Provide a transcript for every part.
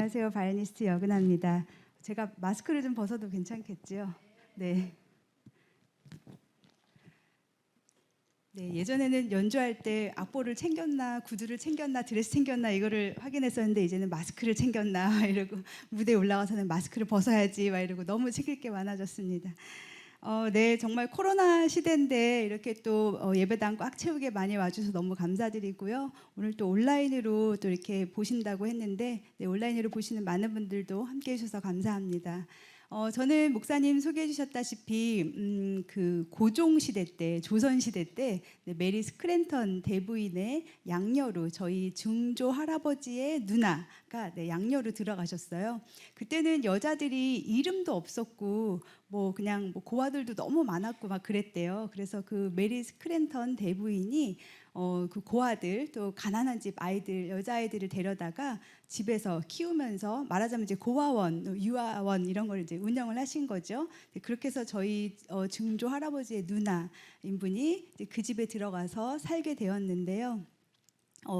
안녕하세요. 바이올리니스트 여근아입니다. 제가 마스크를 좀 벗어도 괜찮겠지요? 네. 네, 예전에는 연주할 때 악보를 챙겼나, 구두를 챙겼나, 드레스 챙겼나 이거를 확인했었는데 이제는 마스크를 챙겼나 이러고 무대에 올라가서는 마스크를 벗어야지 막 이러고 너무 챙길 게 많아졌습니다. 네, 정말 코로나 시대인데 이렇게 또 예배당 꽉 채우게 많이 와주셔서 너무 감사드리고요. 오늘 또 온라인으로 또 이렇게 보신다고 했는데 네, 온라인으로 보시는 많은 분들도 함께 해주셔서 감사합니다. 저는 목사님 소개해 주셨다시피 그 고종 시대 때, 조선 시대 때 네, 메리 스크랜턴 대부인의 양녀로 저희 중조 할아버지의 누나가 네, 양녀로 들어가셨어요. 그때는 여자들이 이름도 없었고 뭐 그냥 뭐 고아들도 너무 많았고 막 그랬대요. 그래서 그 메리 스크랜턴 대부인이 그 고아들 또 가난한 집 아이들 여자아이들을 데려다가 집에서 키우면서 말하자면 이제 고아원, 유아원 이런 걸 이제 운영을 하신 거죠. 그렇게 해서 저희 증조 할아버지의 누나인 분이 이제 그 집에 들어가서 살게 되었는데요.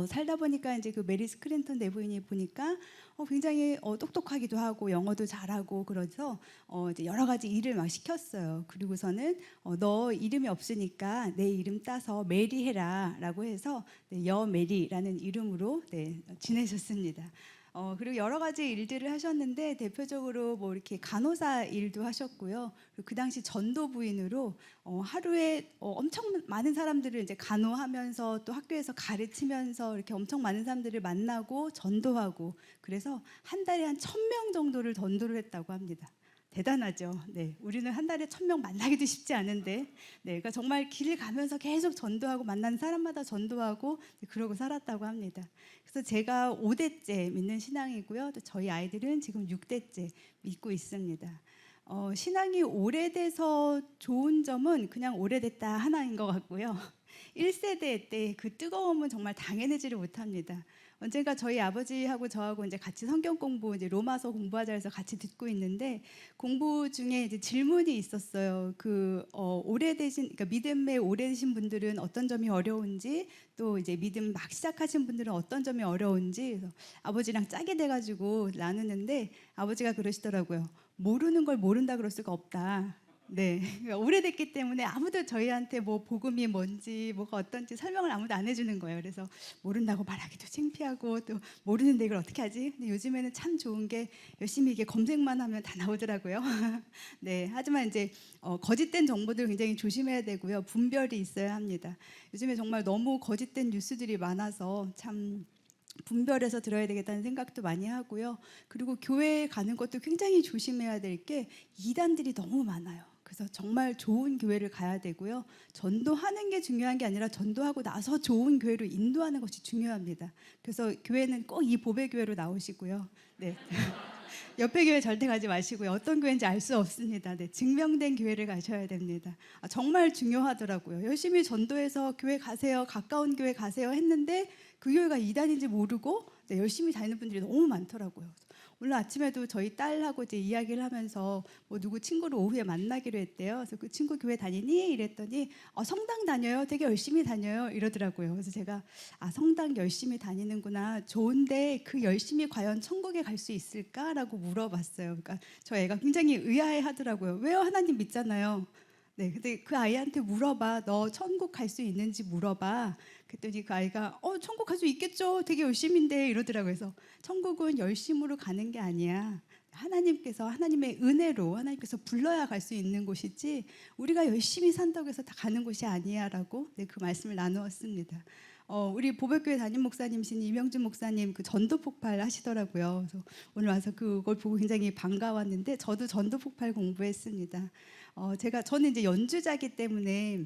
살다 보니까 이제 그 메리 스크랜턴 내부인이 보니까 굉장히 똑똑하기도 하고 영어도 잘하고 그래서 이제 여러 가지 일을 막 시켰어요. 그리고서는 너 이름이 없으니까 내 이름 따서 메리 해라라고 해서 네, 여 메리라는 이름으로 네, 지내셨습니다. 그리고 여러 가지 일들을 하셨는데 대표적으로 뭐 이렇게 간호사 일도 하셨고요. 그리고 그 당시 전도 부인으로 하루에 엄청 많은 사람들을 이제 간호하면서 또 학교에서 가르치면서 이렇게 엄청 많은 사람들을 만나고 전도하고 그래서 한 달에 한 1,000명 정도를 전도를 했다고 합니다. 대단하죠. 네, 우리는 한 달에 1,000명 만나기도 쉽지 않은데, 네, 그러니까 정말 길 가면서 계속 전도하고 만난 사람마다 전도하고 그러고 살았다고 합니다. 그래서 제가 5대째 믿는 신앙이고요. 또 저희 아이들은 지금 6대째 믿고 있습니다. 신앙이 오래돼서 좋은 점은 그냥 오래됐다 하나인 것 같고요. 1세대 때 그 뜨거움은 정말 당해내지를 못합니다. 언젠가 저희 아버지하고 저하고 이제 같이 성경 공부, 이제 로마서 공부하자 해서 같이 듣고 있는데 공부 중에 이제 질문이 있었어요. 오래되신, 그러니까 믿음에 오래되신 분들은 어떤 점이 어려운지, 또 이제 믿음 막 시작하신 분들은 어떤 점이 어려운지, 그래서 아버지랑 짜게 돼가지고 나누는데 아버지가 그러시더라고요. 모르는 걸 모른다 그럴 수가 없다. 네, 그러니까 오래됐기 때문에 아무도 저희한테 뭐 복음이 뭔지 뭐가 어떤지 설명을 아무도 안 해주는 거예요. 그래서 모른다고 말하기도 창피하고 또 모르는데 이걸 어떻게 하지? 근데 요즘에는 참 좋은 게 열심히 이게 검색만 하면 다 나오더라고요. 네, 하지만 이제 거짓된 정보들 굉장히 조심해야 되고요. 분별이 있어야 합니다. 요즘에 정말 너무 거짓된 뉴스들이 많아서 참 분별해서 들어야 되겠다는 생각도 많이 하고요. 그리고 교회에 가는 것도 굉장히 조심해야 될 게 이단들이 너무 많아요. 그래서 정말 좋은 교회를 가야 되고요. 전도하는 게 중요한 게 아니라 전도하고 나서 좋은 교회로 인도하는 것이 중요합니다. 그래서 교회는 꼭 이 보배교회로 나오시고요. 네. 옆에 교회 절대 가지 마시고요. 어떤 교회인지 알 수 없습니다. 네, 증명된 교회를 가셔야 됩니다. 정말 중요하더라고요. 열심히 전도해서 교회 가세요, 가까운 교회 가세요 했는데 그 교회가 이단인지 모르고 네, 열심히 다니는 분들이 너무 많더라고요. 오늘 아침에도 저희 딸하고 이제 이야기를 하면서 뭐 누구 친구를 오후에 만나기로 했대요. 그래서 그 친구 교회 다니니? 이랬더니 성당 다녀요. 되게 열심히 다녀요. 이러더라고요. 그래서 제가 성당 열심히 다니는구나. 좋은데 그 열심히 과연 천국에 갈 수 있을까라고 물어봤어요. 그러니까 저 애가 굉장히 의아해하더라고요. 왜요? 하나님 믿잖아요. 네, 근데 그 아이한테 물어봐. 너 천국 갈 수 있는지 물어봐. 그랬더니 그 아이가 천국 갈 수 있겠죠. 되게 열심인데 이러더라고요. 그래서 천국은 열심으로 가는 게 아니야. 하나님께서 하나님의 은혜로 하나님께서 불러야 갈 수 있는 곳이지 우리가 열심히 산다고 해서 다 가는 곳이 아니야라고 네, 그 말씀을 나누었습니다. 우리 보배교회 담임 목사님이신 이명준 목사님 그 전도 폭발 하시더라고요. 그래서 오늘 와서 그걸 보고 굉장히 반가웠는데 저도 전도 폭발 공부했습니다. 저는 이제 연주자기 때문에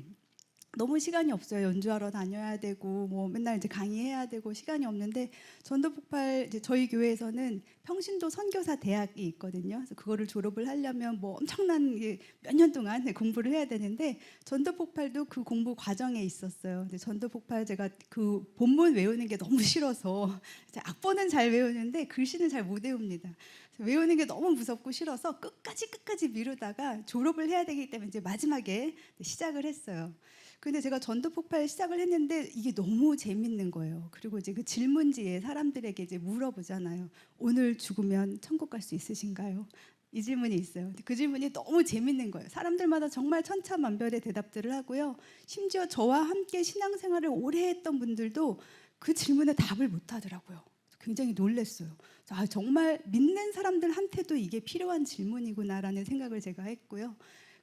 너무 시간이 없어요. 연주하러 다녀야 되고 뭐 맨날 이제 강의해야 되고 시간이 없는데 전도 폭발 이제 저희 교회에서는 평신도 선교사 대학이 있거든요. 그래서 그거를 졸업을 하려면 뭐 엄청난 몇 년 동안 공부를 해야 되는데 전도 폭발도 그 공부 과정에 있었어요. 근데 전도 폭발 제가 그 본문 외우는 게 너무 싫어서 악보는 잘 외우는데 글씨는 잘 못 외웁니다. 외우는 게 너무 무섭고 싫어서 끝까지 미루다가 졸업을 해야 되기 때문에 이제 마지막에 시작을 했어요. 근데 제가 전도 폭발 시작을 했는데 이게 너무 재밌는 거예요. 그리고 이제 그 질문지에 사람들에게 이제 물어보잖아요. 오늘 죽으면 천국 갈 수 있으신가요? 이 질문이 있어요. 근데 그 질문이 너무 재밌는 거예요. 사람들마다 정말 천차만별의 대답들을 하고요. 심지어 저와 함께 신앙생활을 오래 했던 분들도 그 질문에 답을 못 하더라고요. 굉장히 놀랐어요. 아, 정말 믿는 사람들한테도 이게 필요한 질문이구나라는 생각을 제가 했고요.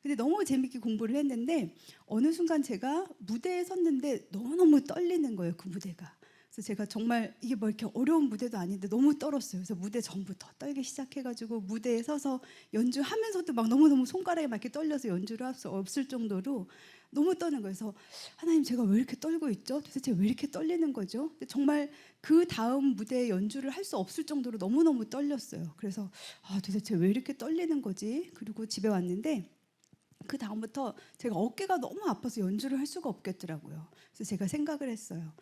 근데 너무 재밌게 공부를 했는데 어느 순간 제가 무대에 섰는데 너무너무 떨리는 거예요, 그 무대가. 그래서 제가 정말 이게 뭐 이렇게 어려운 무대도 아닌데 너무 떨었어요. 그래서 무대 전부터 떨기 시작해가지고 무대에 서서 연주하면서도 막 너무너무 손가락이 막 이렇게 떨려서 연주를 할 수 없을 정도로 너무 떠는 거예요. 그래서 하나님, 제가 왜 이렇게 떨고 있죠? 도대체 왜 이렇게 떨리는 거죠? 근데 정말 그 다음 무대에 연주를 할 수 없을 정도로 너무너무 떨렸어요. 그래서 도대체 왜 이렇게 떨리는 거지? 그리고 집에 왔는데 그 다음부터 제가 어깨가 너무 아파서 연주를 할 수가 없겠더라고요. 그래서 제가 생각을 했어요.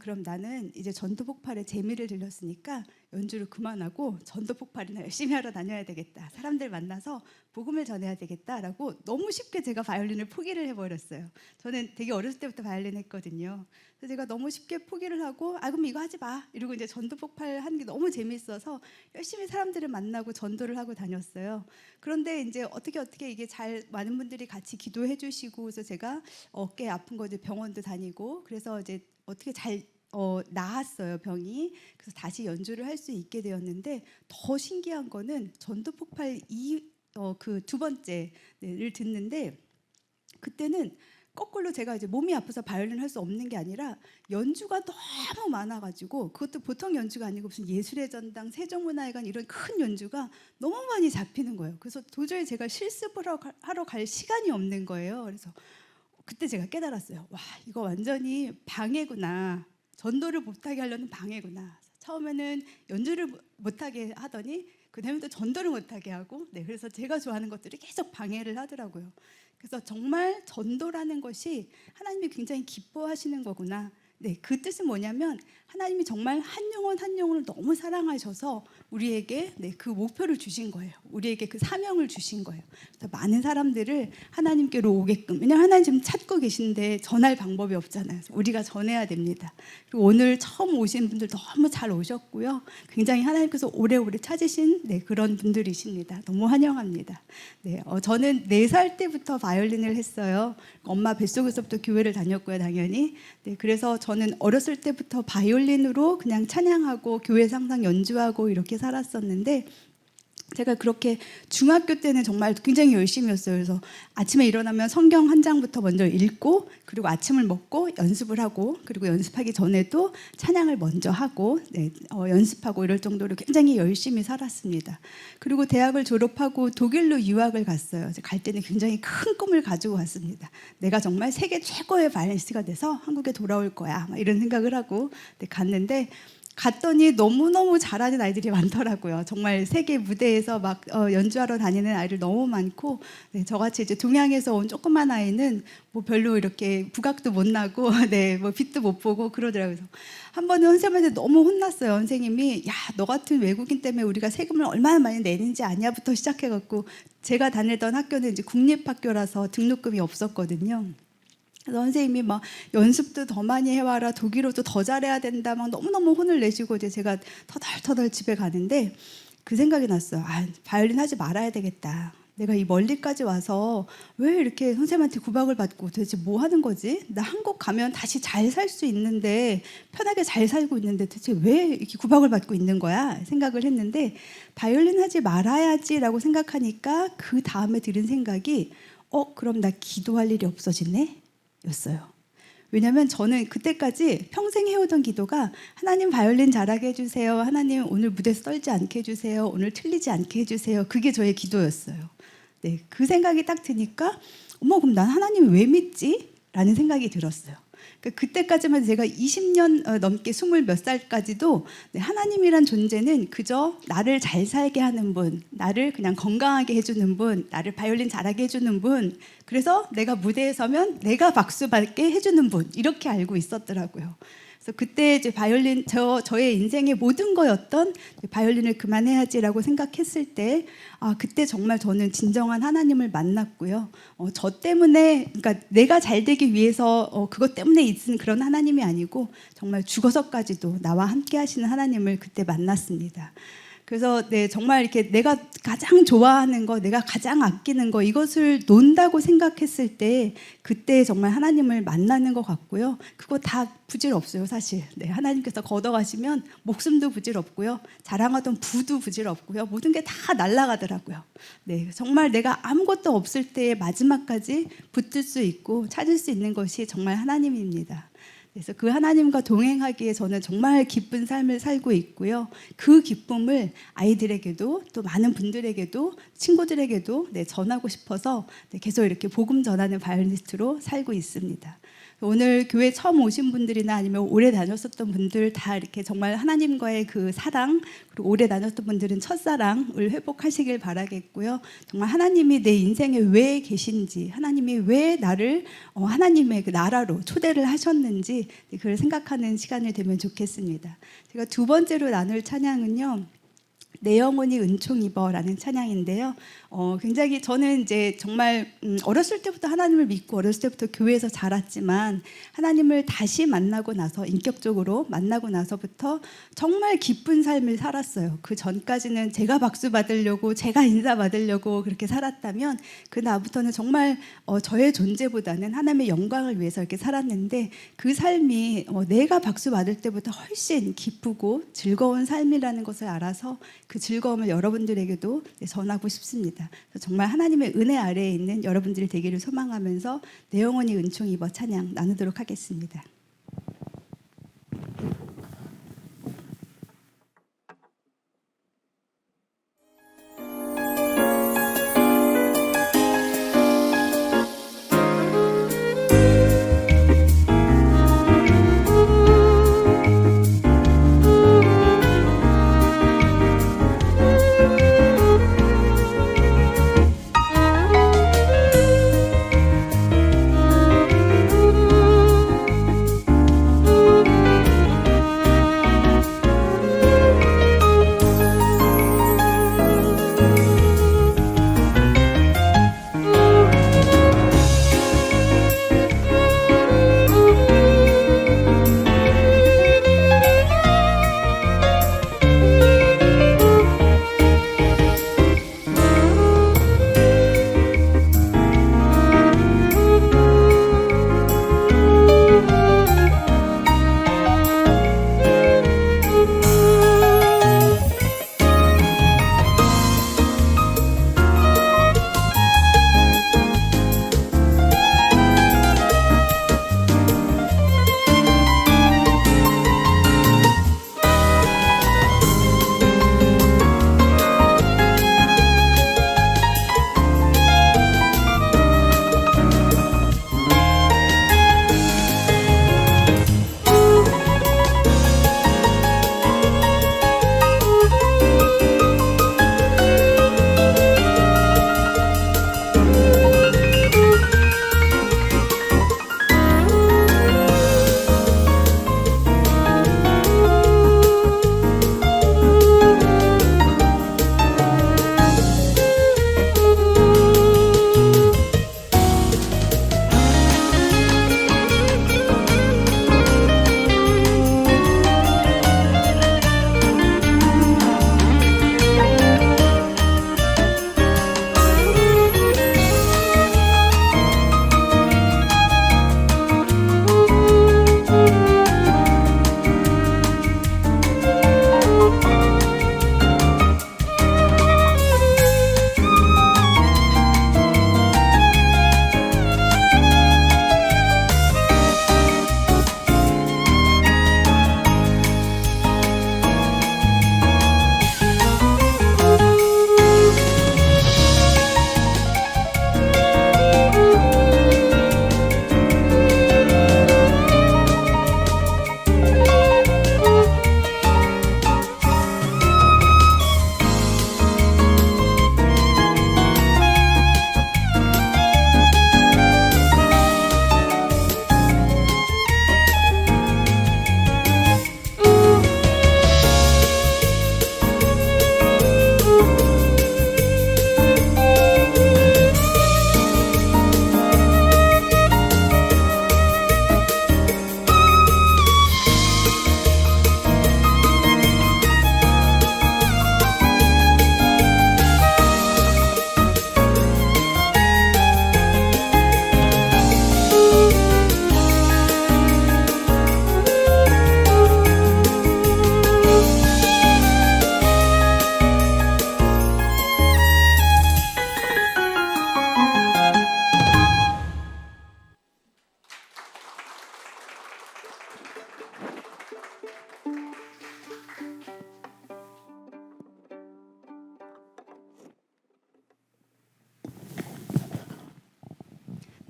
그럼 나는 이제 전도 폭발에 재미를 들렸으니까 연주를 그만하고 전도 폭발이나 열심히 하러 다녀야 되겠다. 사람들 만나서 복음을 전해야 되겠다라고 너무 쉽게 제가 바이올린을 포기를 해버렸어요. 저는 되게 어렸을 때부터 바이올린 했거든요. 그래서 제가 너무 쉽게 포기를 하고 그럼 이거 하지 마 이러고 이제 전도 폭발 하는 게 너무 재밌어서 열심히 사람들을 만나고 전도를 하고 다녔어요. 그런데 이제 어떻게 이게 잘 많은 분들이 같이 기도해 주시고 그래서 제가 어깨 아픈 거 이제 병원도 다니고 그래서 이제 어떻게 잘 나았어요, 병이. 그래서 다시 연주를 할 수 있게 되었는데 더 신기한 거는 전도 폭발 그 두 번째를 듣는데 그때는 거꾸로 제가 이제 몸이 아파서 바이올린 할 수 없는 게 아니라 연주가 너무 많아가지고 그것도 보통 연주가 아니고 무슨 예술의 전당, 세종문화회관 이런 큰 연주가 너무 많이 잡히는 거예요. 그래서 도저히 제가 실습을 하러 갈 시간이 없는 거예요. 그래서 그때 제가 깨달았어요. 와, 이거 완전히 방해구나. 전도를 못하게 하려는 방해구나. 처음에는 연주를 못하게 하더니 그 다음에 또 전도를 못하게 하고 그래서 제가 좋아하는 것들이 계속 방해를 하더라고요. 그래서 정말 전도라는 것이 하나님이 굉장히 기뻐하시는 거구나. 그 뜻은 뭐냐면 하나님이 정말 한 영혼 한 영혼을 너무 사랑하셔서 우리에게 그 목표를 주신 거예요. 우리에게 그 사명을 주신 거예요. 그래서 많은 사람들을 하나님께로 오게끔, 왜냐하면 하나님 지금 찾고 계신데 전할 방법이 없잖아요. 우리가 전해야 됩니다. 그리고 오늘 처음 오신 분들 너무 잘 오셨고요. 굉장히 하나님께서 오래오래 찾으신 그런 분들이십니다. 너무 환영합니다. 저는 4살 때부터 바이올린을 했어요. 엄마 뱃속에서부터 교회를 다녔고요, 당연히. 그래서 저는 어렸을 때부터 바이올린으로 그냥 찬양하고 교회에서 항상 연주하고 이렇게 살았었는데 제가 그렇게 중학교 때는 정말 굉장히 열심히 했어요. 그래서 아침에 일어나면 성경 한 장부터 먼저 읽고 그리고 아침을 먹고 연습을 하고 그리고 연습하기 전에도 찬양을 먼저 하고 연습하고 이럴 정도로 굉장히 열심히 살았습니다. 그리고 대학을 졸업하고 독일로 유학을 갔어요. 갈 때는 굉장히 큰 꿈을 가지고 갔습니다. 내가 정말 세계 최고의 바이올리니스트가 돼서 한국에 돌아올 거야. 막 이런 생각을 하고 갔더니 너무너무 잘하는 아이들이 많더라고요. 정말 세계 무대에서 막 연주하러 다니는 아이들 너무 많고 저같이 이제 동양에서 온 조그만 아이는 뭐 별로 이렇게 부각도 못 나고 뭐 빛도 못 보고 그러더라고요. 그래서 한 번은 선생님한테 너무 혼났어요. 선생님이 너 같은 외국인 때문에 우리가 세금을 얼마나 많이 내는지 아냐부터 시작해갖고 제가 다니던 학교는 이제 국립학교라서 등록금이 없었거든요. 선생님이 막 연습도 더 많이 해와라, 독일어도 더 잘해야 된다, 막 너무너무 혼을 내시고 이제 제가 터덜터덜 집에 가는데 그 생각이 났어요. 바이올린 하지 말아야 되겠다. 내가 이 멀리까지 와서 왜 이렇게 선생님한테 구박을 받고 도대체 뭐 하는 거지? 나 한국 가면 다시 잘 살 수 있는데 편하게 잘 살고 있는데 도대체 왜 이렇게 구박을 받고 있는 거야? 생각을 했는데 바이올린 하지 말아야지라고 생각하니까 그 다음에 들은 생각이 그럼 나 기도할 일이 없어지네? 였어요. 왜냐하면 저는 그때까지 평생 해오던 기도가 하나님 바이올린 잘하게 해주세요. 하나님 오늘 무대에서 떨지 않게 해주세요. 오늘 틀리지 않게 해주세요. 그게 저의 기도였어요. 그 생각이 딱 드니까 그럼 난 하나님 왜 믿지? 라는 생각이 들었어요. 그때까지만 제가 20년 넘게 20 몇 살까지도 하나님이란 존재는 그저 나를 잘 살게 하는 분, 나를 그냥 건강하게 해주는 분, 나를 바이올린 잘하게 해주는 분, 그래서 내가 무대에 서면 내가 박수 받게 해주는 분, 이렇게 알고 있었더라고요. 그래서 그때 이제 바이올린 저의 인생의 모든 거였던 바이올린을 그만해야지라고 생각했을 때 그때 정말 저는 진정한 하나님을 만났고요. 저 때문에 그러니까 내가 잘 되기 위해서 그것 때문에 있은 그런 하나님이 아니고 정말 죽어서까지도 나와 함께 하시는 하나님을 그때 만났습니다. 그래서 정말 이렇게 내가 가장 좋아하는 거, 내가 가장 아끼는 거 이것을 논다고 생각했을 때 그때 정말 하나님을 만나는 것 같고요. 그거 다 부질 없어요, 사실. 하나님께서 걷어가시면 목숨도 부질 없고요, 자랑하던 부도 부질 없고요, 모든 게 다 날아가더라고요. 정말 내가 아무것도 없을 때의 마지막까지 붙들 수 있고 찾을 수 있는 것이 정말 하나님입니다. 그래서 그 하나님과 동행하기에 저는 정말 기쁜 삶을 살고 있고요. 그 기쁨을 아이들에게도 또 많은 분들에게도 친구들에게도 전하고 싶어서 계속 이렇게 복음 전하는 바이올리니스트로 살고 있습니다. 오늘 교회 처음 오신 분들이나 아니면 오래 다녔었던 분들 다 이렇게 정말 하나님과의 그 사랑, 그리고 오래 다녔던 분들은 첫사랑을 회복하시길 바라겠고요. 정말 하나님이 내 인생에 왜 계신지, 하나님이 왜 나를 하나님의 그 나라로 초대를 하셨는지 그걸 생각하는 시간이 되면 좋겠습니다. 제가 두 번째로 나눌 찬양은요, 내 영혼이 은총 입어라는 찬양인데요. 굉장히 저는 이제 정말 어렸을 때부터 하나님을 믿고 어렸을 때부터 교회에서 자랐지만 하나님을 다시 만나고 나서, 인격적으로 만나고 나서부터 정말 기쁜 삶을 살았어요. 그 전까지는 제가 박수 받으려고, 제가 인사 받으려고 그렇게 살았다면 그 나부터는 정말 저의 존재보다는 하나님의 영광을 위해서 이렇게 살았는데, 그 삶이 내가 박수 받을 때보다 훨씬 기쁘고 즐거운 삶이라는 것을 알아서 그 즐거움을 여러분들에게도 전하고 싶습니다. 정말 하나님의 은혜 아래에 있는 여러분들이 되기를 소망하면서 내 영혼이 은총 입어 찬양 나누도록 하겠습니다.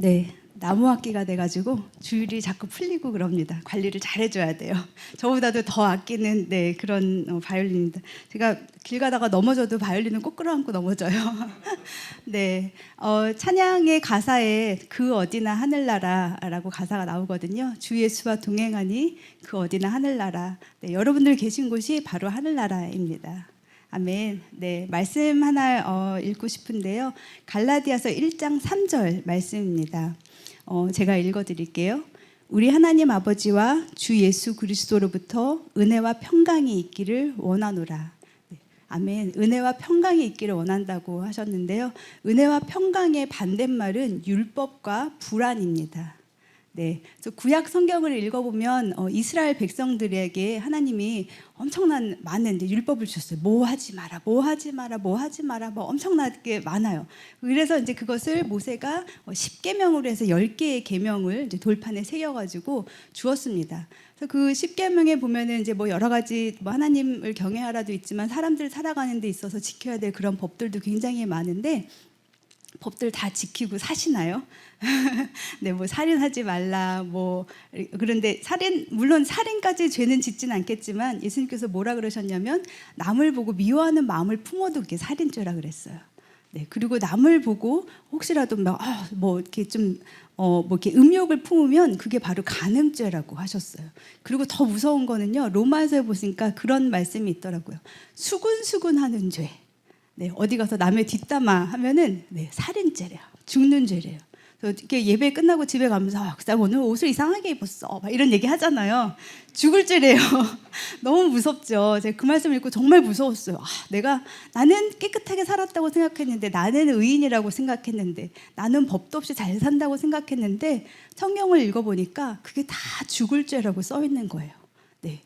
네, 나무악기가 돼가지고 주율이 자꾸 풀리고 그럽니다. 관리를 잘 해줘야 돼요. 저보다도 더 아끼는 네, 그런 바이올린입니다. 제가 길 가다가 넘어져도 바이올린은 꼭 끌어안고 넘어져요. 네, 찬양의 가사에 그 어디나 하늘나라라고 가사가 나오거든요. 주 예수와 동행하니 그 어디나 하늘나라. 네, 여러분들 계신 곳이 바로 하늘나라입니다. 아멘. 네, 말씀 하나 읽고 싶은데요. 갈라디아서 1장 3절 말씀입니다. 제가 읽어드릴게요. 우리 하나님 아버지와 주 예수 그리스도로부터 은혜와 평강이 있기를 원하노라. 네, 아멘. 은혜와 평강이 있기를 원한다고 하셨는데요. 은혜와 평강의 반대말은 율법과 불안입니다. 네, 그래서 구약 성경을 읽어보면 이스라엘 백성들에게 하나님이 엄청난 많은 율법을 주셨어요. 뭐 하지 마라, 뭐 하지 마라, 뭐 하지 마라, 뭐 엄청나게 많아요. 그래서 이제 그것을 모세가 10계명으로 해서 10개의 계명을 이제 돌판에 새겨가지고 주었습니다. 그래서 그 10계명에 보면은 이제 뭐 여러 가지 뭐 하나님을 경외하라도 있지만 사람들 살아가는 데 있어서 지켜야 될 그런 법들도 굉장히 많은데 법들 다 지키고 사시나요? 네, 뭐 살인하지 말라, 뭐 그런데 물론 살인까지 죄는 짓진 않겠지만 예수님께서 뭐라 그러셨냐면 남을 보고 미워하는 마음을 품어도 그게 살인죄라 그랬어요. 네, 그리고 남을 보고 혹시라도 뭐 이렇게 좀 뭐 이렇게 음욕을 품으면 그게 바로 간음죄라고 하셨어요. 그리고 더 무서운 거는요, 로마서에 보니까 그런 말씀이 있더라고요. 수군수군하는 죄. 네, 어디 가서 남의 뒷담화 하면은 네, 살인죄래요. 죽는 죄래요. 그래서 이렇게 예배 끝나고 집에 가면서 오늘 옷을 이상하게 입었어. 막 이런 얘기 하잖아요. 죽을 죄래요. 너무 무섭죠. 제가 그 말씀 읽고 정말 무서웠어요. 나는 깨끗하게 살았다고 생각했는데, 나는 의인이라고 생각했는데, 나는 법도 없이 잘 산다고 생각했는데 성경을 읽어보니까 그게 다 죽을 죄라고 써 있는 거예요. 네.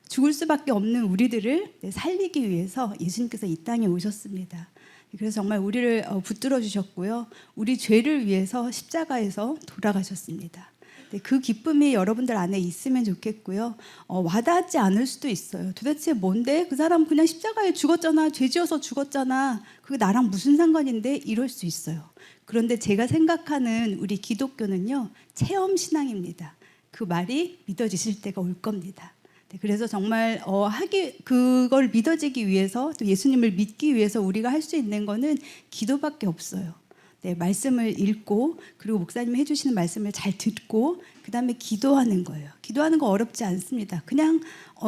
죽을 수밖에 없는 우리들을 살리기 위해서 예수님께서 이 땅에 오셨습니다. 그래서 정말 우리를 붙들어 주셨고요. 우리 죄를 위해서 십자가에서 돌아가셨습니다. 그 기쁨이 여러분들 안에 있으면 좋겠고요. 와닿지 않을 수도 있어요. 도대체 뭔데? 그 사람 그냥 십자가에 죽었잖아. 죄 지어서 죽었잖아. 그게 나랑 무슨 상관인데? 이럴 수 있어요. 그런데 제가 생각하는 우리 기독교는요, 체험 신앙입니다. 그 말이 믿어지실 때가 올 겁니다. 그래서 정말 그걸 믿어지기 위해서, 또 예수님을 믿기 위해서 우리가 할 수 있는 거는 기도밖에 없어요. 네, 말씀을 읽고, 그리고 목사님이 해주시는 말씀을 잘 듣고, 그 다음에 기도하는 거예요. 기도하는 거 어렵지 않습니다. 그냥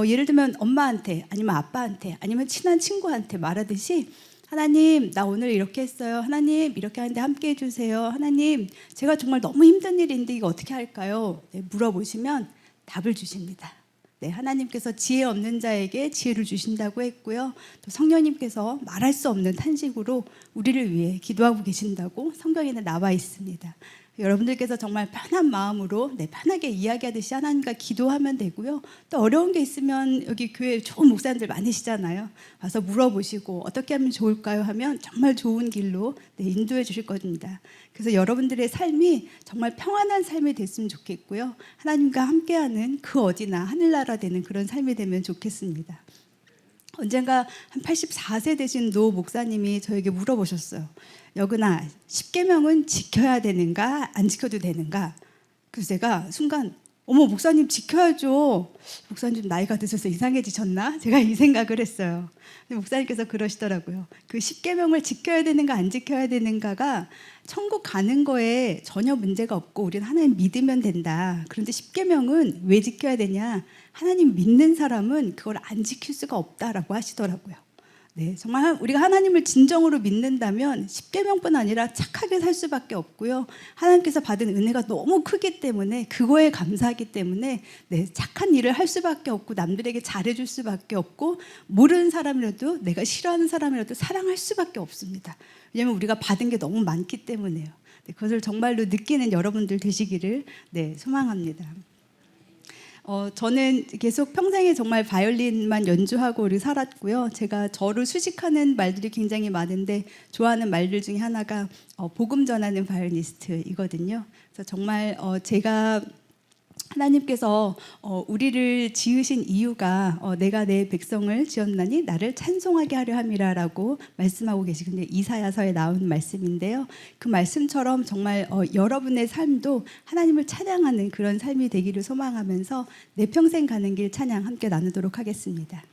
예를 들면 엄마한테, 아니면 아빠한테, 아니면 친한 친구한테 말하듯이, 하나님, 나 오늘 이렇게 했어요. 하나님, 이렇게 하는데 함께 해주세요. 하나님, 제가 정말 너무 힘든 일인데 이거 어떻게 할까요? 네, 물어보시면 답을 주십니다. 네, 하나님께서 지혜 없는 자에게 지혜를 주신다고 했고요. 또 성령님께서 말할 수 없는 탄식으로 우리를 위해 기도하고 계신다고 성경에는 나와 있습니다. 여러분들께서 정말 편한 마음으로 편하게 이야기하듯이 하나님과 기도하면 되고요. 또 어려운 게 있으면 여기 교회에 좋은 목사님들 많으시잖아요. 와서 물어보시고 어떻게 하면 좋을까요? 하면 정말 좋은 길로 인도해 주실 겁니다. 그래서 여러분들의 삶이 정말 평안한 삶이 됐으면 좋겠고요. 하나님과 함께하는 그 어디나 하늘나라 되는 그런 삶이 되면 좋겠습니다. 언젠가 한 84세 되신 노 목사님이 저에게 물어보셨어요. 여근아, 10계명은 지켜야 되는가 안 지켜도 되는가? 그래서 제가 순간 어머, 목사님 지켜야죠. 목사님 좀 나이가 드셔서 이상해지셨나? 제가 이 생각을 했어요. 근데 목사님께서 그러시더라고요. 그 10계명을 지켜야 되는가 안 지켜야 되는가가 천국 가는 거에 전혀 문제가 없고 우리는 하나님 믿으면 된다. 그런데 10계명은 왜 지켜야 되냐? 하나님 믿는 사람은 그걸 안 지킬 수가 없다라고 하시더라고요. 네, 정말 우리가 하나님을 진정으로 믿는다면 10계명뿐 아니라 착하게 살 수밖에 없고요. 하나님께서 받은 은혜가 너무 크기 때문에, 그거에 감사하기 때문에 착한 일을 할 수밖에 없고, 남들에게 잘해줄 수밖에 없고, 모르는 사람이라도, 내가 싫어하는 사람이라도 사랑할 수밖에 없습니다. 왜냐하면 우리가 받은 게 너무 많기 때문에요. 그것을 정말로 느끼는 여러분들 되시기를 소망합니다. 저는 계속 평생에 정말 바이올린만 연주하고 우리 살았고요. 제가 저를 수식하는 말들이 굉장히 많은데 좋아하는 말들 중에 하나가 복음 전하는 바이올리니스트이거든요. 그래서 정말 제가 하나님께서 우리를 지으신 이유가 내가 내 백성을 지었나니 나를 찬송하게 하려 함이라라고 말씀하고 계시는데 이사야서에 나온 말씀인데요. 그 말씀처럼 정말 여러분의 삶도 하나님을 찬양하는 그런 삶이 되기를 소망하면서 내 평생 가는 길 찬양 함께 나누도록 하겠습니다.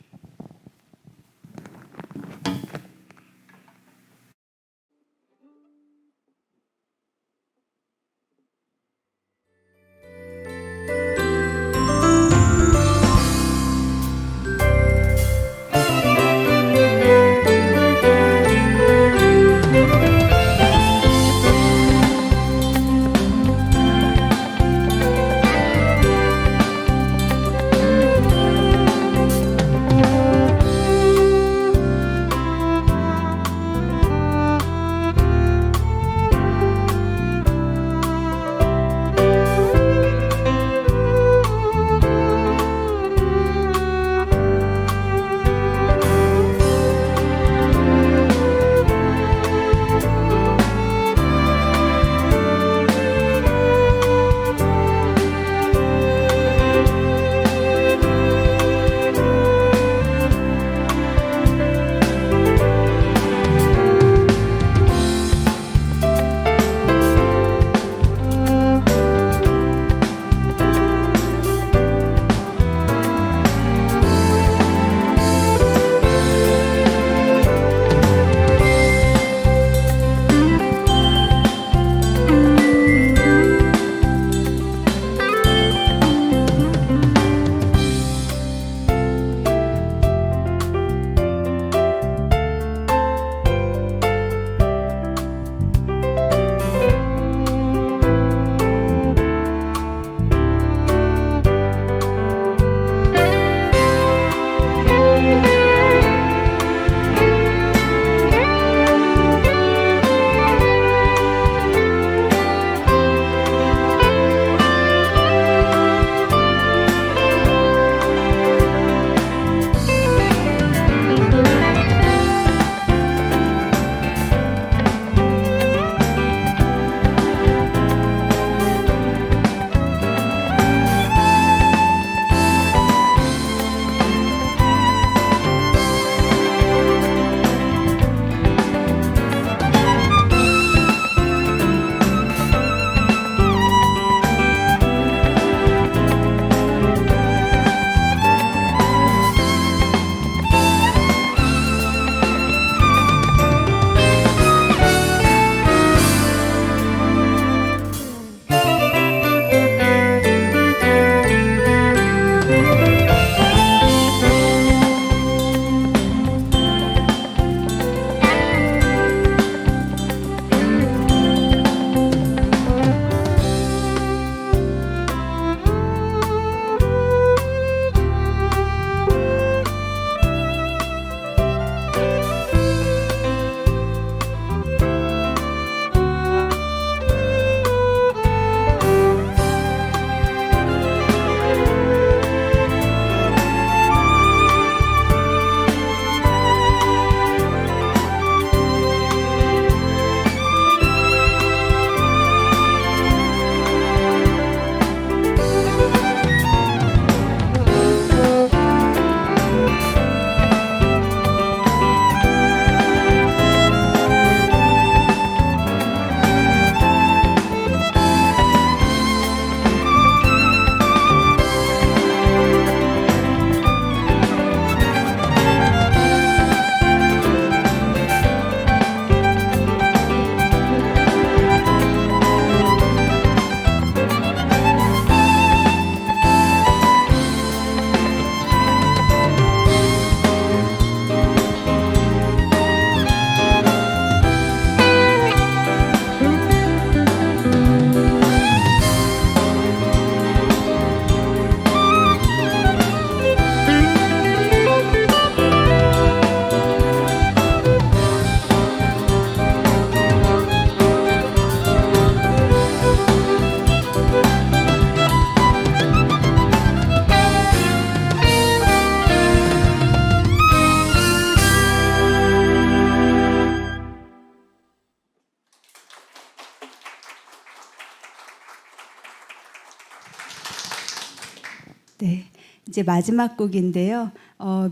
네, 이제 마지막 곡인데요.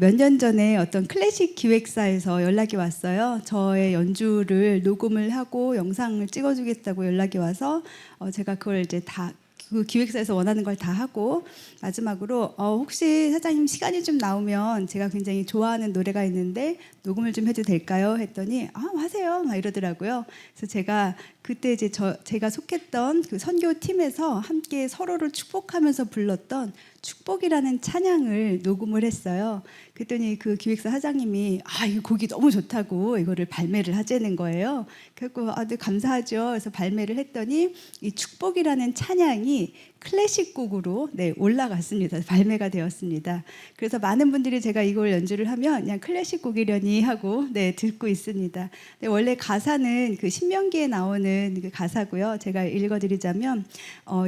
몇 년 전에 어떤 클래식 기획사에서 연락이 왔어요. 저의 연주를 녹음을 하고 영상을 찍어주겠다고 연락이 와서 제가 그걸 이제 다 그 기획사에서 원하는 걸 다 하고 마지막으로 혹시 사장님 시간이 좀 나오면 제가 굉장히 좋아하는 노래가 있는데 녹음을 좀 해도 될까요? 했더니 하세요 막 이러더라고요. 그래서 제가 그때 이제 제가 속했던 그 선교팀에서 함께 서로를 축복하면서 불렀던 축복이라는 찬양을 녹음을 했어요. 그랬더니 그 기획사 사장님이 이 곡이 너무 좋다고 이거를 발매를 하자는 거예요. 그래서 네, 감사하죠. 그래서 발매를 했더니 이 축복이라는 찬양이 클래식 곡으로 올라갔습니다. 발매가 되었습니다. 그래서 많은 분들이 제가 이걸 연주를 하면 그냥 클래식 곡이려니 하고 듣고 있습니다. 원래 가사는 그 신명기에 나오는 그 가사고요. 제가 읽어드리자면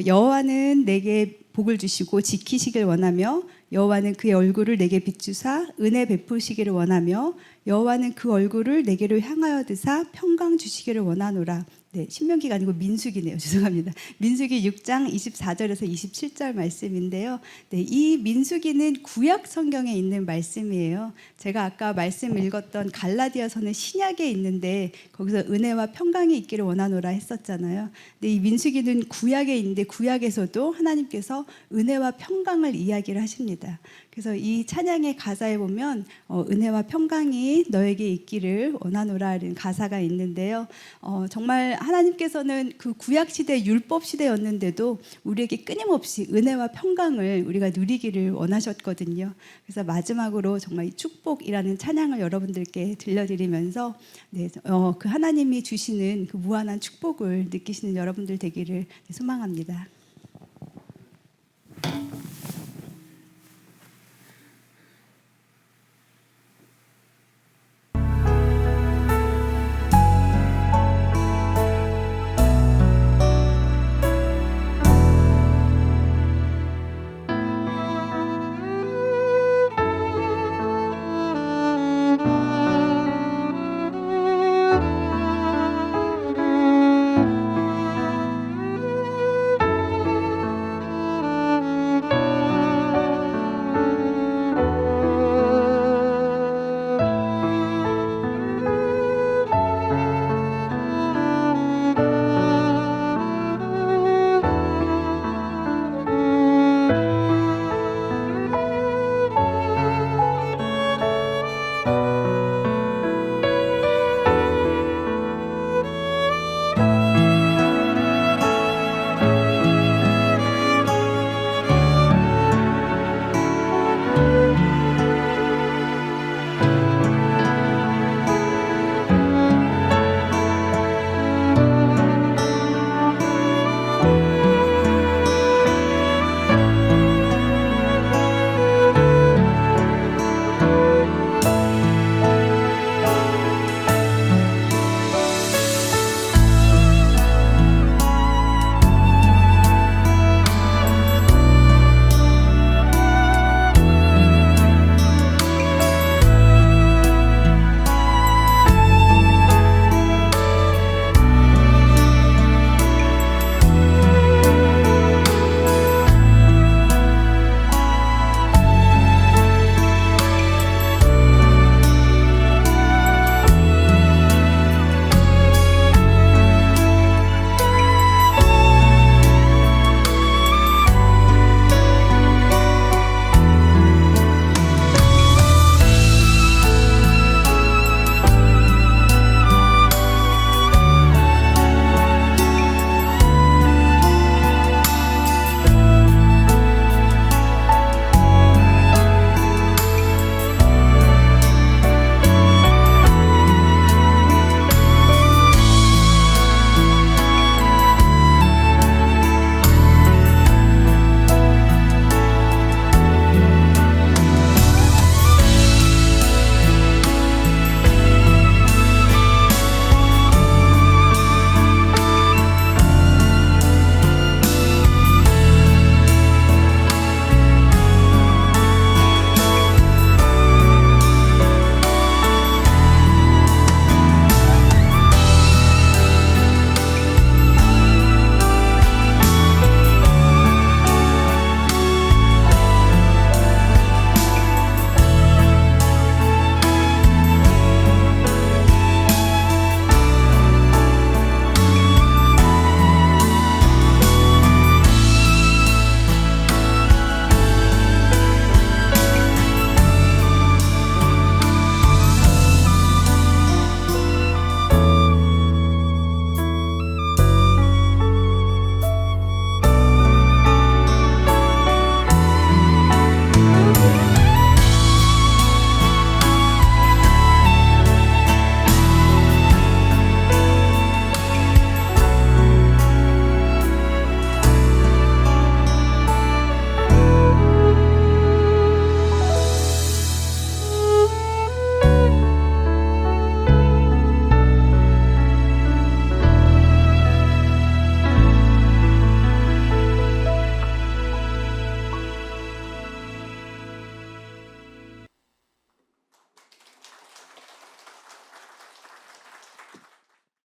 여호와는 내게 복을 주시고 지키시길 원하며 여호와는 그의 얼굴을 내게 비추사 은혜 베푸시기를 원하며 여호와는 그 얼굴을 내게로 향하여 드사 평강 주시기를 원하노라. 네, 신명기가 아니고 민수기네요. 죄송합니다. 민수기 6장 24절에서 27절 말씀인데요. 네, 이 민수기는 구약 성경에 있는 말씀이에요. 제가 아까 말씀 읽었던 갈라디아서는 신약에 있는데 거기서 은혜와 평강이 있기를 원하노라 했었잖아요. 근데 이 민수기는 구약에 있는데 구약에서도 하나님께서 은혜와 평강을 이야기를 하십니다. 그래서 이 찬양의 가사에 보면 은혜와 평강이 너에게 있기를 원하노라는 가사가 있는데요. 정말 하나님께서는 그 구약시대 율법 시대였는데도 우리에게 끊임없이 은혜와 평강을 우리가 누리기를 원하셨거든요. 그래서 마지막으로 정말 이 축복이라는 찬양을 여러분들께 들려드리면서 그 하나님이 주시는 그 무한한 축복을 느끼시는 여러분들 되기를 소망합니다.